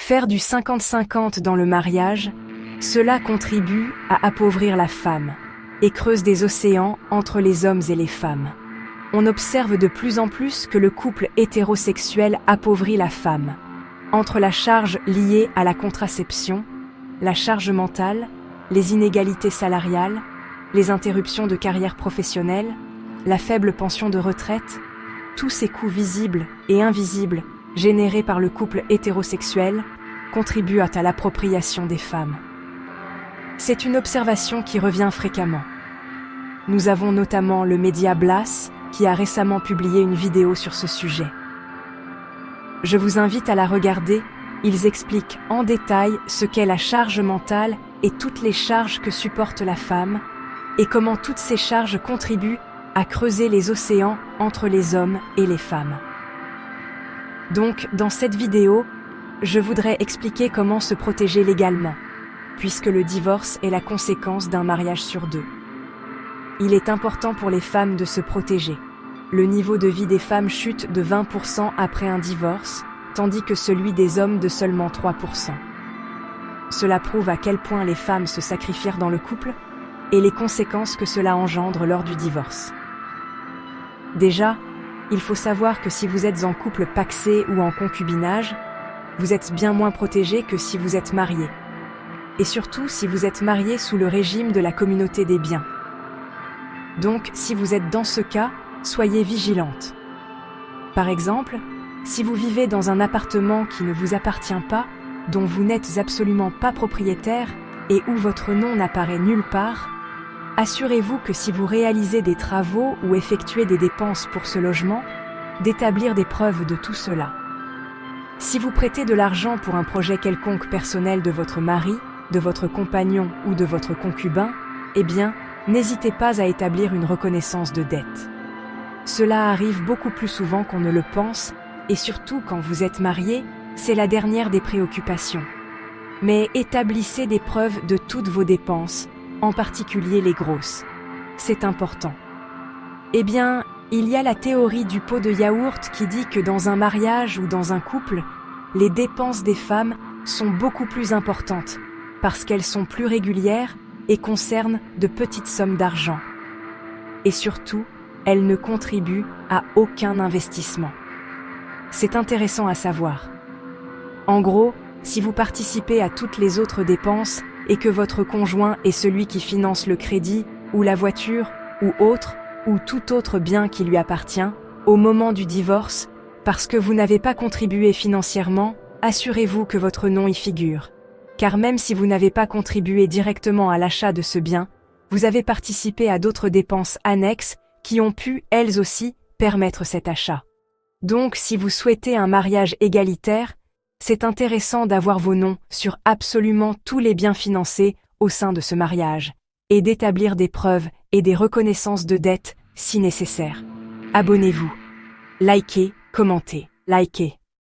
Faire du 50-50 dans le mariage, cela contribue à appauvrir la femme et creuse des océans entre les hommes et les femmes. On observe de plus en plus que le couple hétérosexuel appauvrit la femme, entre la charge liée à la contraception, la charge mentale, les inégalités salariales, les interruptions de carrière professionnelle, la faible pension de retraite, tous ces coûts visibles et invisibles générés par le couple hétérosexuel contribuent à l'appropriation des femmes. C'est une observation qui revient fréquemment. Nous avons notamment le média Blas qui a récemment publié une vidéo sur ce sujet. Je vous invite à la regarder, ils expliquent en détail ce qu'est la charge mentale et toutes les charges que supporte la femme, et comment toutes ces charges contribuent à creuser les océans entre les hommes et les femmes. Donc, dans cette vidéo, je voudrais expliquer comment se protéger légalement, puisque le divorce est la conséquence d'un mariage sur deux. Il est important pour les femmes de se protéger. Le niveau de vie des femmes chute de 20% après un divorce, tandis que celui des hommes de seulement 3%. Cela prouve à quel point les femmes se sacrifièrent dans le couple et les conséquences que cela engendre lors du divorce. Déjà, il faut savoir que si vous êtes en couple pacsé ou en concubinage, vous êtes bien moins protégé que si vous êtes marié. Et surtout si vous êtes marié sous le régime de la communauté des biens. Donc, si vous êtes dans ce cas, soyez vigilante. Par exemple, si vous vivez dans un appartement qui ne vous appartient pas, dont vous n'êtes absolument pas propriétaire et où votre nom n'apparaît nulle part, assurez-vous que si vous réalisez des travaux ou effectuez des dépenses pour ce logement, d'établir des preuves de tout cela. Si vous prêtez de l'argent pour un projet quelconque personnel de votre mari, de votre compagnon ou de votre concubin, eh bien, n'hésitez pas à établir une reconnaissance de dette. Cela arrive beaucoup plus souvent qu'on ne le pense, et surtout quand vous êtes marié, c'est la dernière des préoccupations. Mais établissez des preuves de toutes vos dépenses, en particulier les grosses. C'est important. Eh bien, il y a la théorie du pot de yaourt qui dit que dans un mariage ou dans un couple, les dépenses des femmes sont beaucoup plus importantes, parce qu'elles sont plus régulières et concernent de petites sommes d'argent. Et surtout, elles ne contribuent à aucun investissement. C'est intéressant à savoir. En gros, si vous participez à toutes les autres dépenses et que votre conjoint est celui qui finance le crédit, ou la voiture, ou autre, ou tout autre bien qui lui appartient, au moment du divorce, parce que vous n'avez pas contribué financièrement, assurez-vous que votre nom y figure. Car même si vous n'avez pas contribué directement à l'achat de ce bien, vous avez participé à d'autres dépenses annexes qui ont pu, elles aussi, permettre cet achat. Donc, si vous souhaitez un mariage égalitaire, c'est intéressant d'avoir vos noms sur absolument tous les biens financés au sein de ce mariage, et d'établir des preuves et des reconnaissances de dette si nécessaire. Abonnez-vous, likez, commentez, likez.